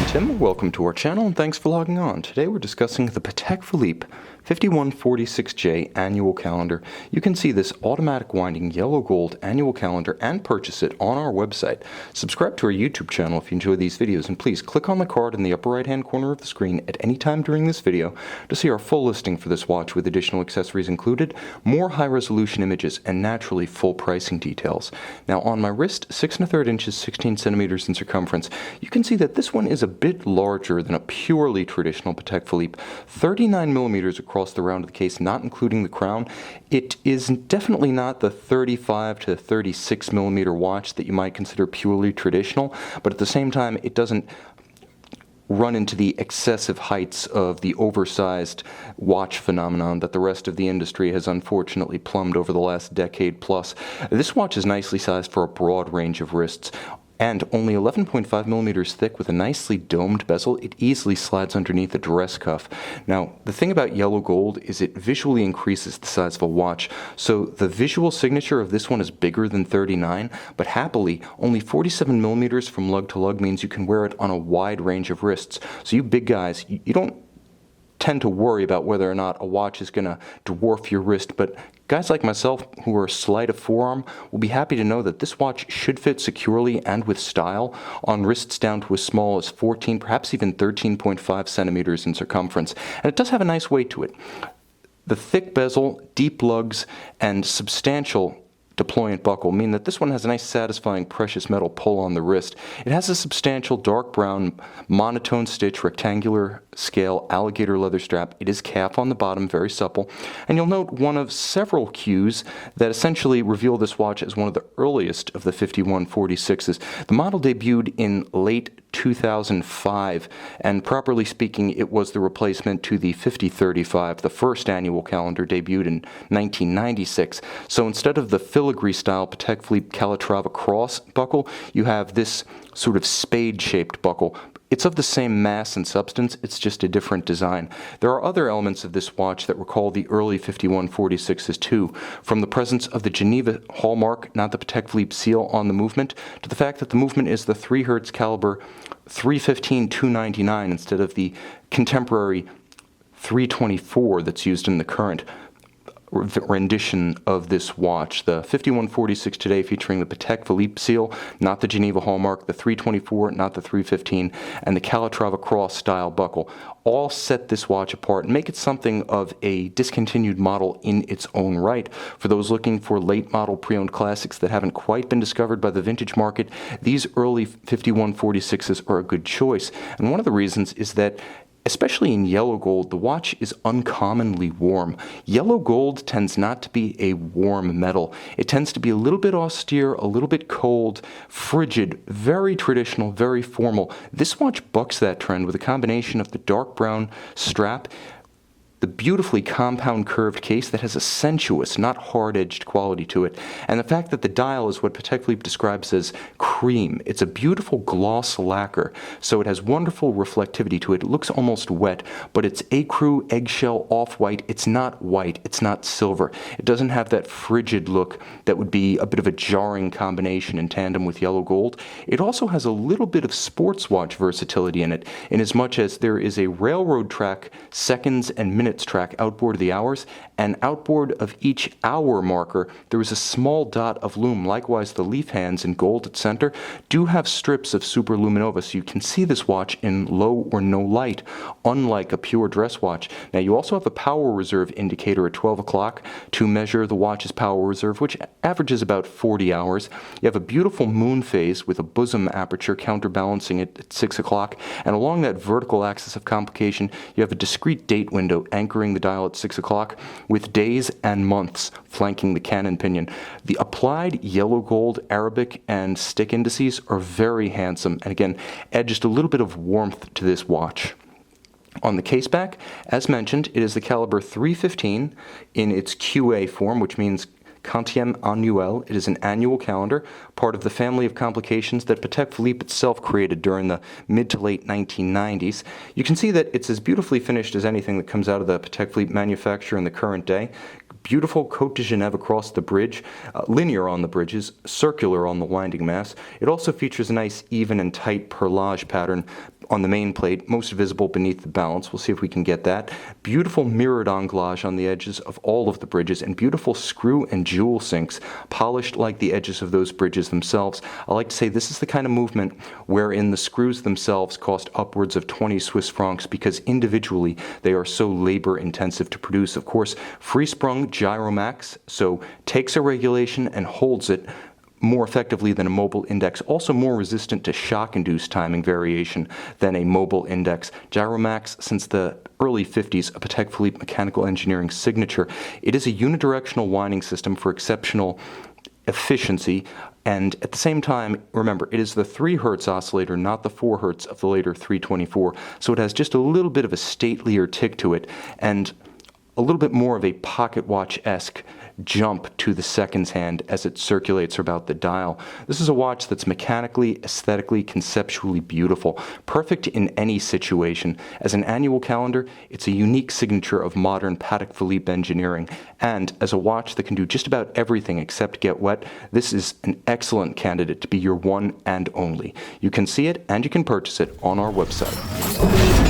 Tim, welcome to our channel and thanks for logging on. Today we're discussing the Patek Philippe 5146J annual calendar. You can see this automatic winding yellow gold annual calendar and purchase it on our website. Subscribe to our YouTube channel if you enjoy these videos, and please click on the card in the upper right hand corner of the screen at any time during this video to see our full listing for this watch with additional accessories included, more high resolution images, and naturally full pricing details. Now on my wrist, 6 1/3 inches, 16 centimeters in circumference, you can see that this one is a bit larger than a purely traditional Patek Philippe, 39 millimeters across the round of the case, not including the crown. It is definitely not the 35 to 36 millimeter watch that you might consider purely traditional, but at the same time it doesn't run into the excessive heights of the oversized watch phenomenon that the rest of the industry has unfortunately plumbed over the last decade plus. This watch is nicely sized for a broad range of wrists, and only 11.5 millimeters thick with a nicely domed bezel. It easily slides underneath a dress cuff. Now, the thing about yellow gold is it visually increases the size of a watch, so the visual signature of this one is bigger than 39, but happily, only 47 millimeters from lug to lug means you can wear it on a wide range of wrists. So you big guys, you don't tend to worry about whether or not a watch is going to dwarf your wrist, but guys like myself who are slight of forearm will be happy to know that this watch should fit securely and with style on wrists down to as small as 14, perhaps even 13.5 centimeters in circumference. And it does have a nice weight to it. The thick bezel, deep lugs, and substantial deployant buckle mean that this one has a nice satisfying precious metal pull on the wrist. It has a substantial dark brown monotone stitch rectangular scale alligator leather strap. It is calf on the bottom, very supple, and you'll note one of several cues that essentially reveal this watch as one of the earliest of the 5146s. The model debuted in late 2005, and properly speaking it was the replacement to the 5035, the first annual calendar debuted in 1996. So instead of the filigree style Patek Philippe Calatrava cross buckle, you have this sort of spade shaped buckle. It's of the same mass and substance, it's just a different design. There are other elements of this watch that recall the early 5146s too, from the presence of the Geneva hallmark, not the Patek Philippe seal on the movement, to the fact that the movement is the 3 Hz caliber 315-299 instead of the contemporary 324 that's used in the current rendition of this watch. The 5146 today featuring the Patek Philippe seal, not the Geneva hallmark, the 324, not the 315, and the Calatrava cross style buckle, all set this watch apart and make it something of a discontinued model in its own right. For those looking for late model pre-owned classics that haven't quite been discovered by the vintage market, these early 5146s are a good choice. And one of the reasons is that especially in yellow gold, the watch is uncommonly warm. Yellow gold tends not to be a warm metal. It tends to be a little bit austere, a little bit cold, frigid, very traditional, very formal. This watch bucks that trend with a combination of the dark brown strap, the beautifully compound curved case that has a sensuous, not hard-edged quality to it, and the fact that the dial is what Patek Philippe describes as cream. It's a beautiful gloss lacquer, so it has wonderful reflectivity to it. It looks almost wet, but it's ecru, eggshell, off-white. It's not white, it's not silver. It doesn't have that frigid look that would be a bit of a jarring combination in tandem with yellow gold. It also has a little bit of sports watch versatility in it, in as much as there is a railroad track seconds and minutes track outboard of the hours, and outboard of each hour marker there is a small dot of lume. Likewise, the leaf hands in gold at center do have strips of superluminova, so you can see this watch in low or no light, unlike a pure dress watch. Now you also have a power reserve indicator at 12 o'clock to measure the watch's power reserve, which averages about 40 hours. You have a beautiful moon phase with a bosom aperture counterbalancing it at 6 o'clock, and along that vertical axis of complication you have a discrete date window anchoring the dial at 6 o'clock, with days and months flanking the cannon pinion. The applied yellow gold, Arabic, and stick indices are very handsome, and again, add just a little bit of warmth to this watch. On the case back, as mentioned, it is the caliber 315 in its QA form, which means Quantième Annuel. It is an annual calendar, part of the family of complications that Patek Philippe itself created during the mid to late 1990s. You can see that it's as beautifully finished as anything that comes out of the Patek Philippe manufacturer in the current day. Beautiful Côte de Genève across the bridge, linear on the bridges, circular on the winding mass. It also features a nice even and tight perlage pattern on the main plate, most visible beneath the balance. We'll see if we can get that. Beautiful mirrored anglage on the edges of all of the bridges, and beautiful screw and jewel sinks, polished like the edges of those bridges themselves. I like to say this is the kind of movement wherein the screws themselves cost upwards of 20 Swiss francs because individually they are so labor intensive to produce. Of course, free-sprung gyromax, so takes a regulation and holds it more effectively than a mobile index, also more resistant to shock-induced timing variation than a mobile index. Gyromax, since the early 50s, a Patek Philippe mechanical engineering signature. It is a unidirectional winding system for exceptional efficiency, and at the same time, remember, it is the 3 Hz oscillator, not the 4 Hz of the later 324, so it has just a little bit of a statelier tick to it, and a little bit more of a pocket watch-esque jump to the seconds hand as it circulates about the dial. This is a watch that's mechanically, aesthetically, conceptually beautiful, perfect in any situation. As an annual calendar, it's a unique signature of modern Patek Philippe engineering, and as a watch that can do just about everything except get wet, this is an excellent candidate to be your one and only. You can see it and you can purchase it on our website.